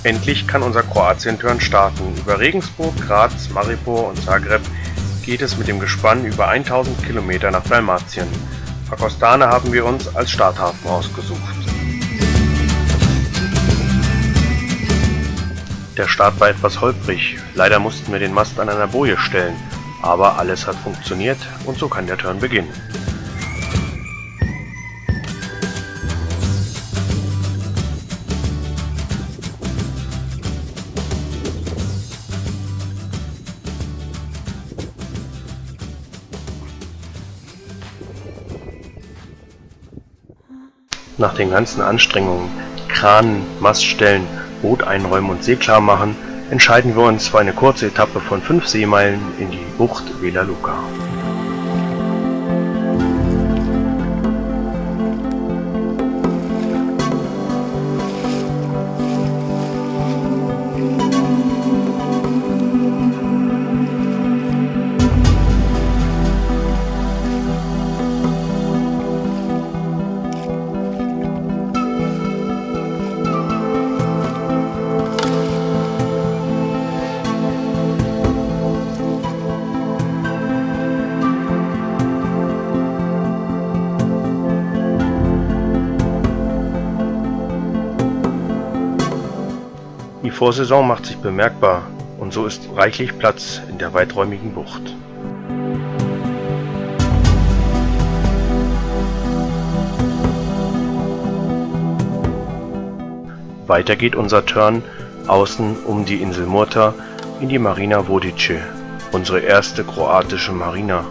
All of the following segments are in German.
Endlich kann unser Kroatien-Turn starten. Über Regensburg, Graz, Maribor und Zagreb geht es mit dem Gespann über 1000 Kilometer nach Dalmatien. Fakostane haben wir uns als Starthafen ausgesucht. Der Start war etwas holprig. Leider mussten wir den Mast an einer Boje stellen. Aber alles hat funktioniert und so kann der Turn beginnen. Nach den ganzen Anstrengungen, Kranen, Mast stellen, Boot einräumen und See klar machen, entscheiden wir uns für eine kurze Etappe von 5 Seemeilen in die Bucht Vela Luca. Die Vorsaison macht sich bemerkbar und so ist reichlich Platz in der weiträumigen Bucht. Weiter geht unser Turn außen um die Insel Murter in die Marina Vodice, unsere erste kroatische Marina.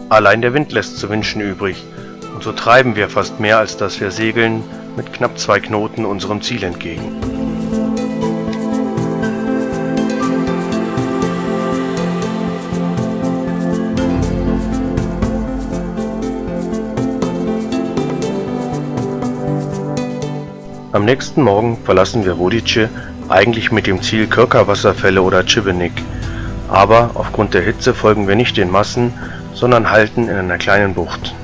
Allein der Wind lässt zu wünschen übrig, und so treiben wir fast mehr, als dass wir segeln, mit knapp 2 Knoten unserem Ziel entgegen. Am nächsten Morgen verlassen wir Vodice, eigentlich mit dem Ziel Krka-Wasserfälle oder Šibenik, aber aufgrund der Hitze folgen wir nicht den Massen, sondern halten in einer kleinen Bucht.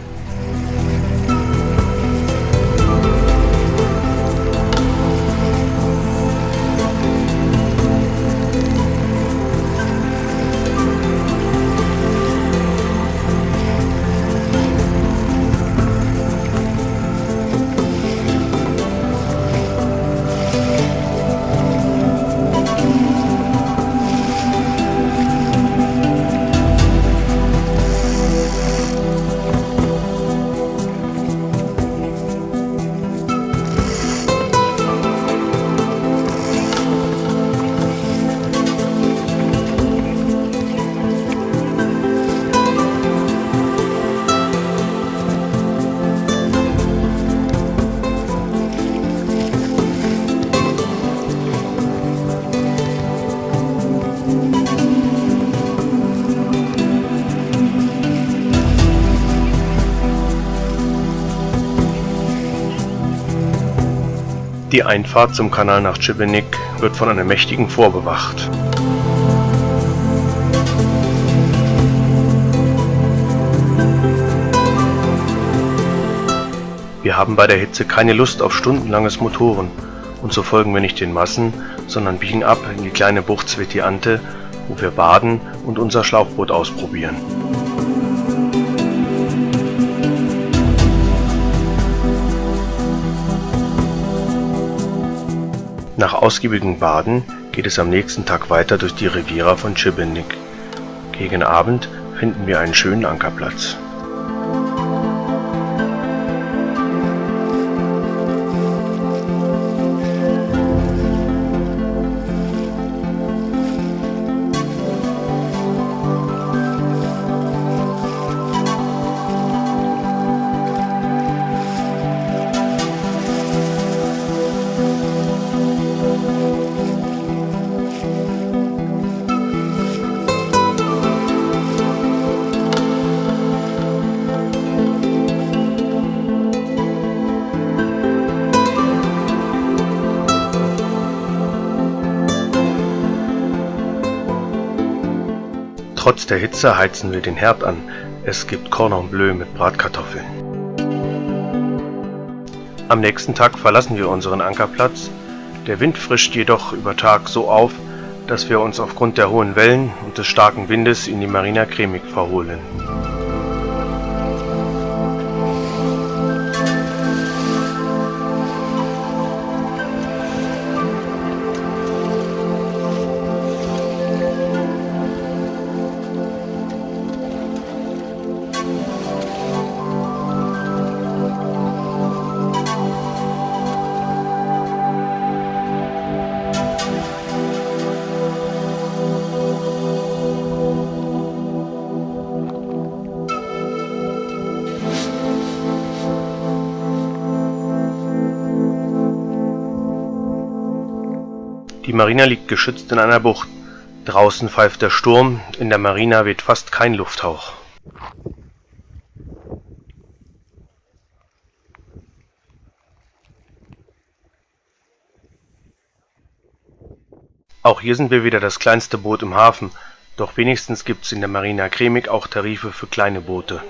Die Einfahrt zum Kanal nach Šibenik wird von einem mächtigen Fort bewacht. Wir haben bei der Hitze keine Lust auf stundenlanges Motoren und so folgen wir nicht den Massen, sondern biegen ab in die kleine Bucht Sveti Ante, wo wir baden und unser Schlauchboot ausprobieren. Nach ausgiebigem Baden geht es am nächsten Tag weiter durch die Riviera von Šibenik. Gegen Abend finden wir einen schönen Ankerplatz. Trotz der Hitze heizen wir den Herd an. Es gibt Cordon Bleu mit Bratkartoffeln. Am nächsten Tag verlassen wir unseren Ankerplatz. Der Wind frischt jedoch über Tag so auf, dass wir uns aufgrund der hohen Wellen und des starken Windes in die Marina Cremig verholen. Die Marina liegt geschützt in einer Bucht. Draußen pfeift der Sturm, in der Marina weht fast kein Lufthauch. Auch hier sind wir wieder das kleinste Boot im Hafen, doch wenigstens gibt's in der Marina Cremig auch Tarife für kleine Boote.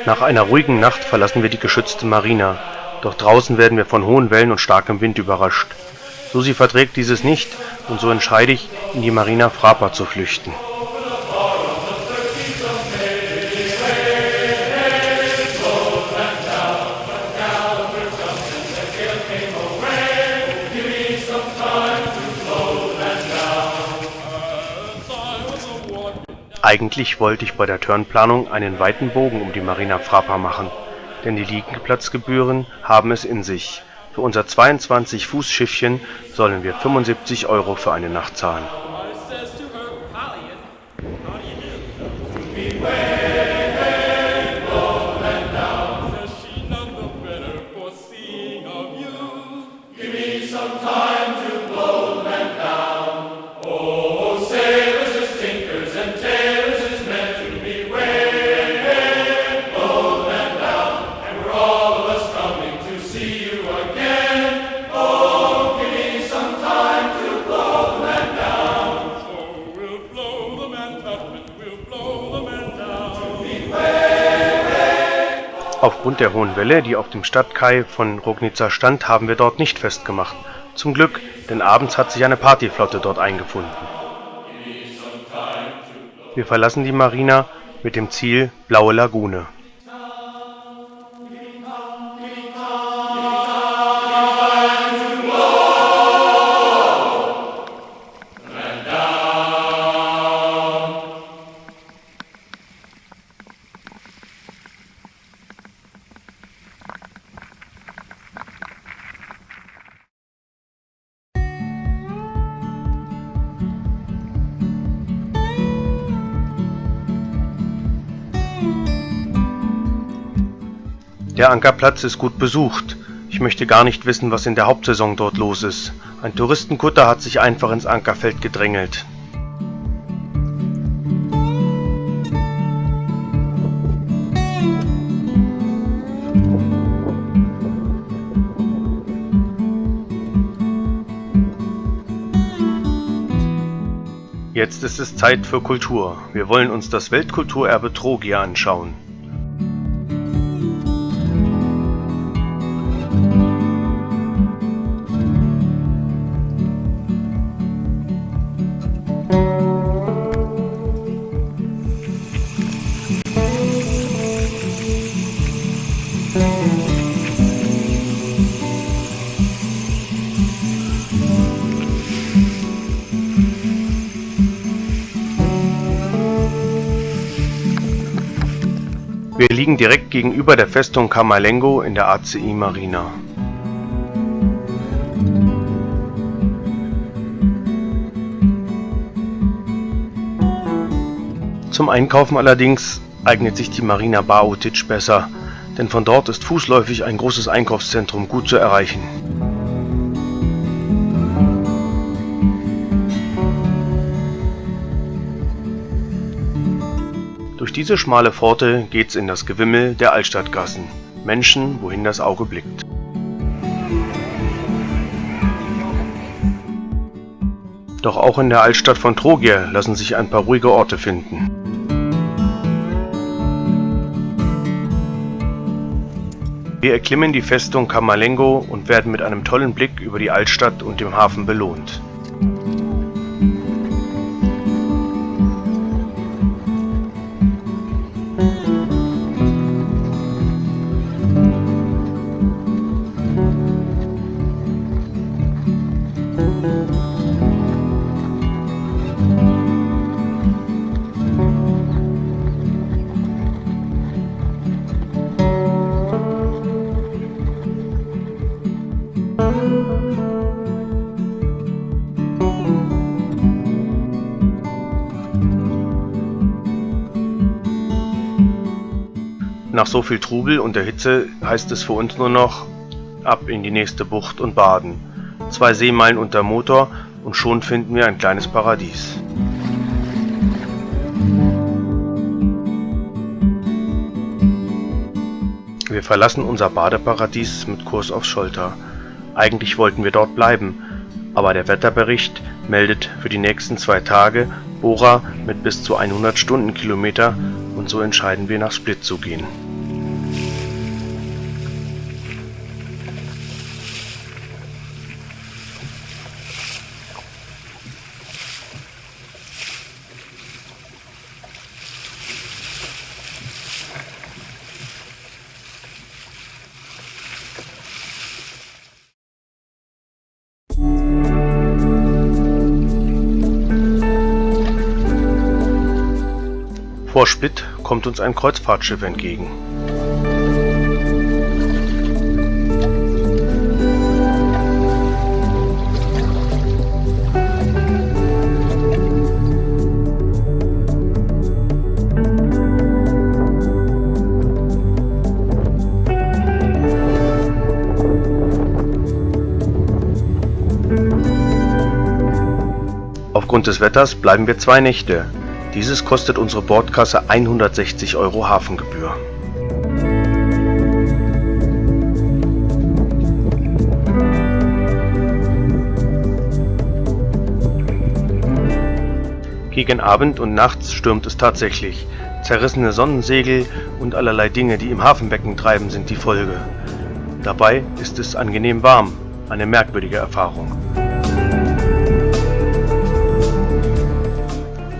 Nach einer ruhigen Nacht verlassen wir die geschützte Marina. Doch draußen werden wir von hohen Wellen und starkem Wind überrascht. Susi verträgt dieses nicht und so entscheide ich, in die Marina Frapa zu flüchten. Eigentlich wollte ich bei der Turnplanung einen weiten Bogen um die Marina Frapa machen. Denn die Liegeplatzgebühren haben es in sich. Für unser 22-Fuß-Schiffchen sollen wir 75 € für eine Nacht zahlen. Aufgrund der hohen Welle, die auf dem Stadtkai von Rognica stand, haben wir dort nicht festgemacht. Zum Glück, denn abends hat sich eine Partyflotte dort eingefunden. Wir verlassen die Marina mit dem Ziel Blaue Lagune. Der Ankerplatz ist gut besucht. Ich möchte gar nicht wissen, was in der Hauptsaison dort los ist. Ein Touristenkutter hat sich einfach ins Ankerfeld gedrängelt. Jetzt ist es Zeit für Kultur. Wir wollen uns das Weltkulturerbe Trogir anschauen. Wir liegen direkt gegenüber der Festung Camerlengo in der ACI Marina. Zum Einkaufen allerdings eignet sich die Marina Baotic besser, denn von dort ist fußläufig ein großes Einkaufszentrum gut zu erreichen. Durch diese schmale Pforte geht's in das Gewimmel der Altstadtgassen. Menschen, wohin das Auge blickt. Doch auch in der Altstadt von Trogir lassen sich ein paar ruhige Orte finden. Wir erklimmen die Festung Camerlengo und werden mit einem tollen Blick über die Altstadt und dem Hafen belohnt. Nach so viel Trubel und der Hitze heißt es für uns nur noch ab in die nächste Bucht und baden. 2 Seemeilen unter Motor und schon finden wir ein kleines Paradies. Wir verlassen unser Badeparadies mit Kurs auf Scholta. Eigentlich wollten wir dort bleiben, aber der Wetterbericht meldet für die nächsten 2 Tage Bora mit bis zu 100 Stundenkilometer und so entscheiden wir nach Split zu gehen. Vor Split kommt uns ein Kreuzfahrtschiff entgegen. Aufgrund des Wetters bleiben wir 2 Nächte. Dieses kostet unsere Bordkasse 160 € Hafengebühr. Gegen Abend und nachts stürmt es tatsächlich. Zerrissene Sonnensegel und allerlei Dinge, die im Hafenbecken treiben, sind die Folge. Dabei ist es angenehm warm, eine merkwürdige Erfahrung.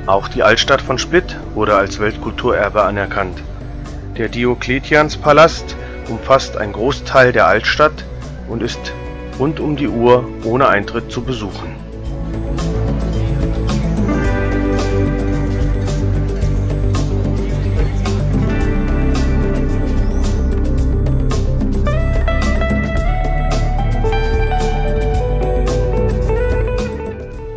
Auch die Altstadt von Split wurde als Weltkulturerbe anerkannt. Der Diokletianspalast umfasst einen Großteil der Altstadt und ist rund um die Uhr ohne Eintritt zu besuchen.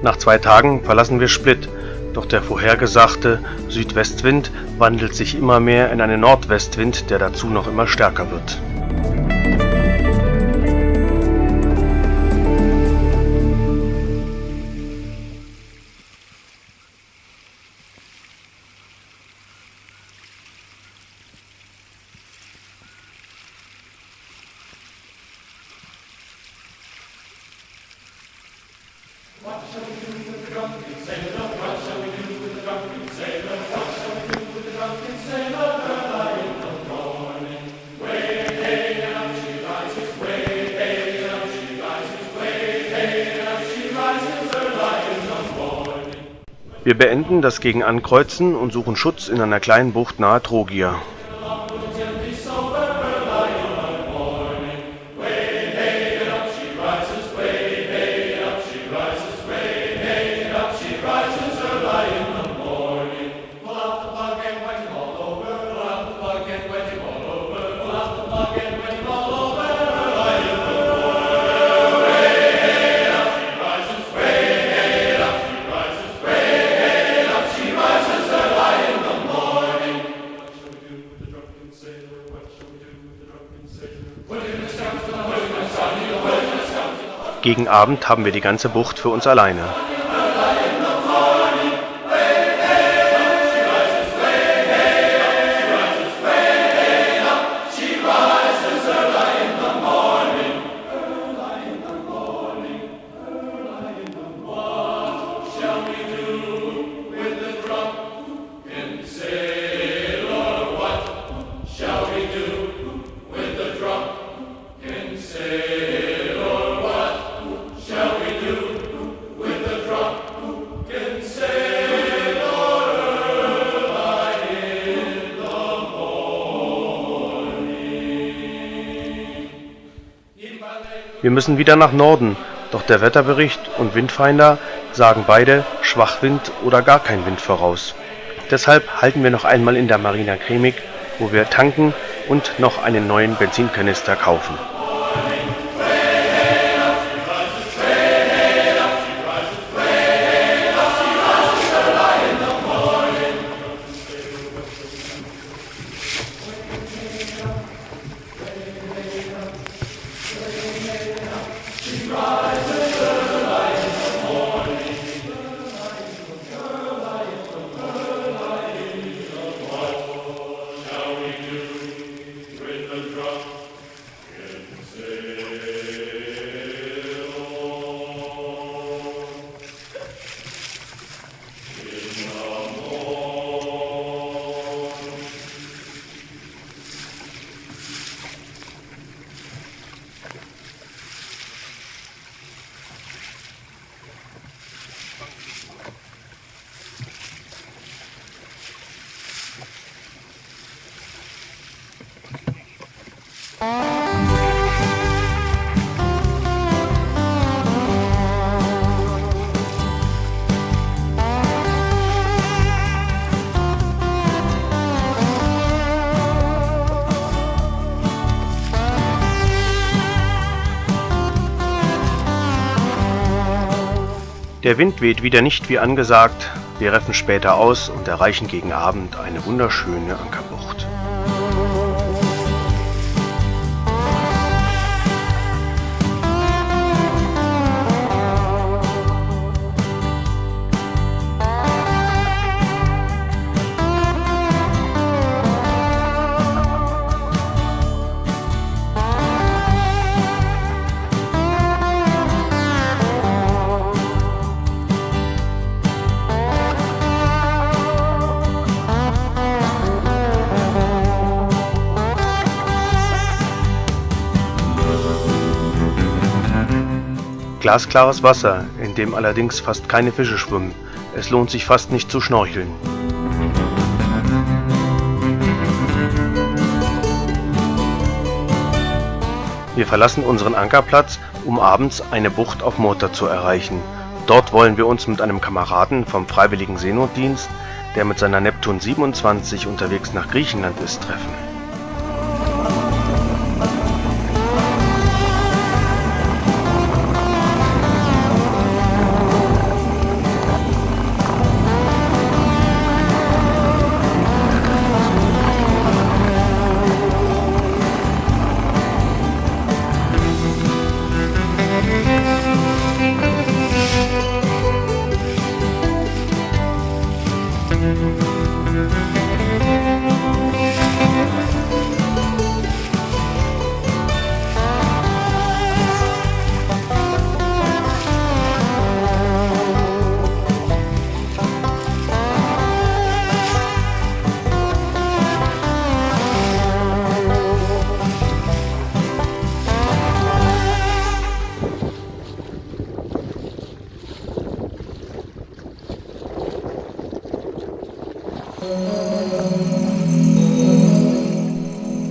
Nach 2 Tagen verlassen wir Split. Doch der vorhergesagte Südwestwind wandelt sich immer mehr in einen Nordwestwind, der dazu noch immer stärker wird. Wir beenden das Gegenankreuzen und suchen Schutz in einer kleinen Bucht nahe Trogir. Gegen Abend haben wir die ganze Bucht für uns alleine. Wir müssen wieder nach Norden, doch der Wetterbericht und Windfinder sagen beide Schwachwind oder gar kein Wind voraus. Deshalb halten wir noch einmal in der Marina Cremig, wo wir tanken und noch einen neuen Benzinkanister kaufen. Der Wind weht wieder nicht wie angesagt, wir reffen später aus und erreichen gegen Abend eine wunderschöne Ankerbucht. Glasklares Wasser, in dem allerdings fast keine Fische schwimmen. Es lohnt sich fast nicht zu schnorcheln. Wir verlassen unseren Ankerplatz, um abends eine Bucht auf Murter zu erreichen. Dort wollen wir uns mit einem Kameraden vom Freiwilligen Seenotdienst, der mit seiner Neptun 27 unterwegs nach Griechenland ist, treffen.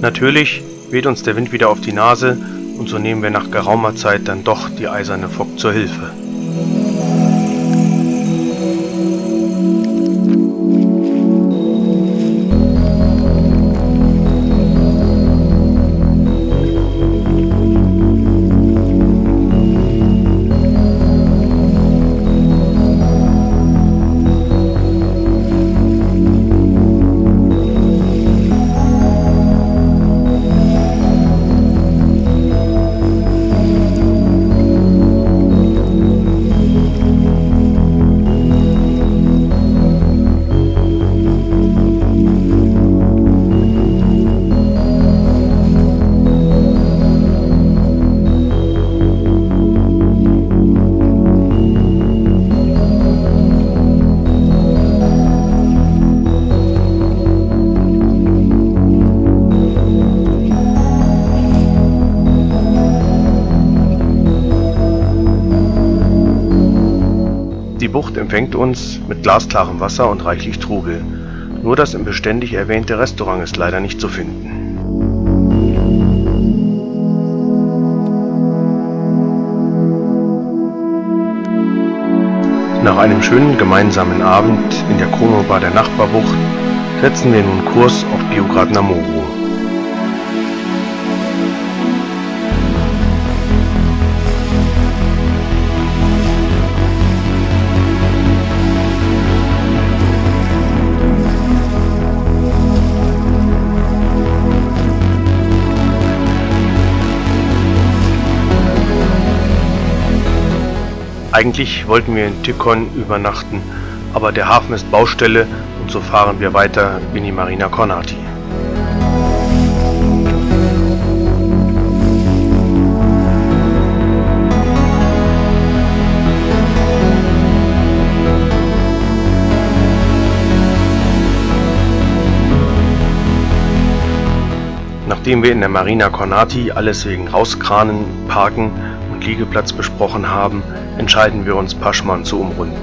Natürlich weht uns der Wind wieder auf die Nase und so nehmen wir nach geraumer Zeit dann doch die eiserne Fock zur Hilfe. Die Bucht empfängt uns mit glasklarem Wasser und reichlich Trubel. Nur das im beständig erwähnte Restaurant ist leider nicht zu finden. Nach einem schönen gemeinsamen Abend in der Chronobar der Nachbarbucht setzen wir nun Kurs auf Biograd Namoru. Eigentlich wollten wir in Tikhon übernachten, aber der Hafen ist Baustelle und so fahren wir weiter in die Marina Kornati. Nachdem wir in der Marina Kornati alles wegen Rauskranen, Parken und Liegeplatz besprochen haben, entscheiden wir uns, Paschman zu umrunden.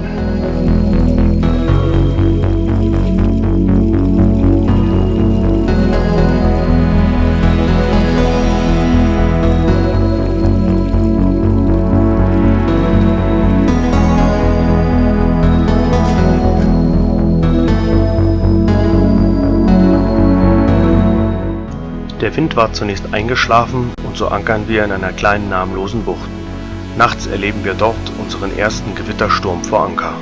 Der Wind war zunächst eingeschlafen und so ankern wir in einer kleinen namenlosen Bucht. Nachts erleben wir dort unseren ersten Gewittersturm vor Anker.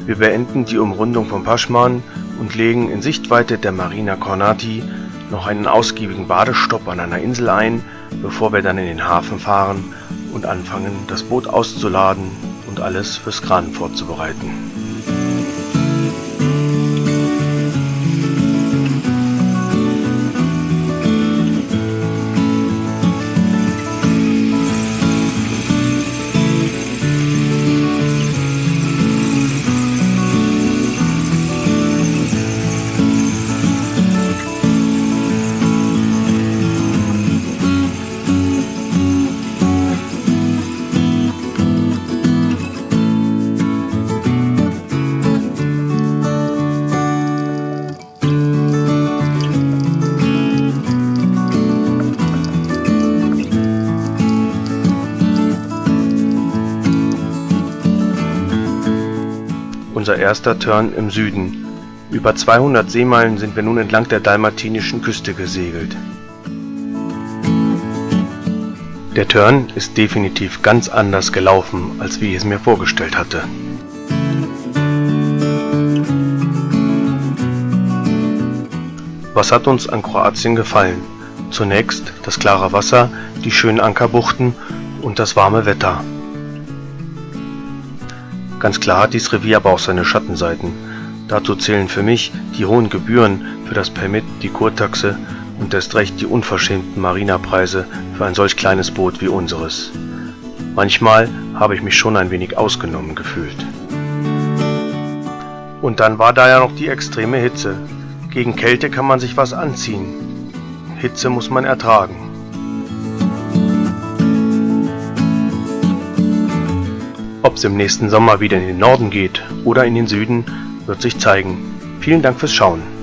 Wir beenden die Umrundung von Paschman und legen in Sichtweite der Marina Kornati noch einen ausgiebigen Badestopp an einer Insel ein, bevor wir dann in den Hafen fahren und anfangen, das Boot auszuladen und alles fürs Kranen vorzubereiten. Unser erster Turn im Süden. Über 200 Seemeilen sind wir nun entlang der dalmatinischen Küste gesegelt. Der Turn ist definitiv ganz anders gelaufen, als wie ich es mir vorgestellt hatte. Was hat uns an Kroatien gefallen? Zunächst das klare Wasser, die schönen Ankerbuchten und das warme Wetter. Ganz klar hat dieses Revier aber auch seine Schattenseiten. Dazu zählen für mich die hohen Gebühren für das Permit, die Kurtaxe und erst recht die unverschämten Marinapreise für ein solch kleines Boot wie unseres. Manchmal habe ich mich schon ein wenig ausgenommen gefühlt. Und dann war da ja noch die extreme Hitze. Gegen Kälte kann man sich was anziehen. Hitze muss man ertragen. Ob es im nächsten Sommer wieder in den Norden geht oder in den Süden, wird sich zeigen. Vielen Dank fürs Schauen.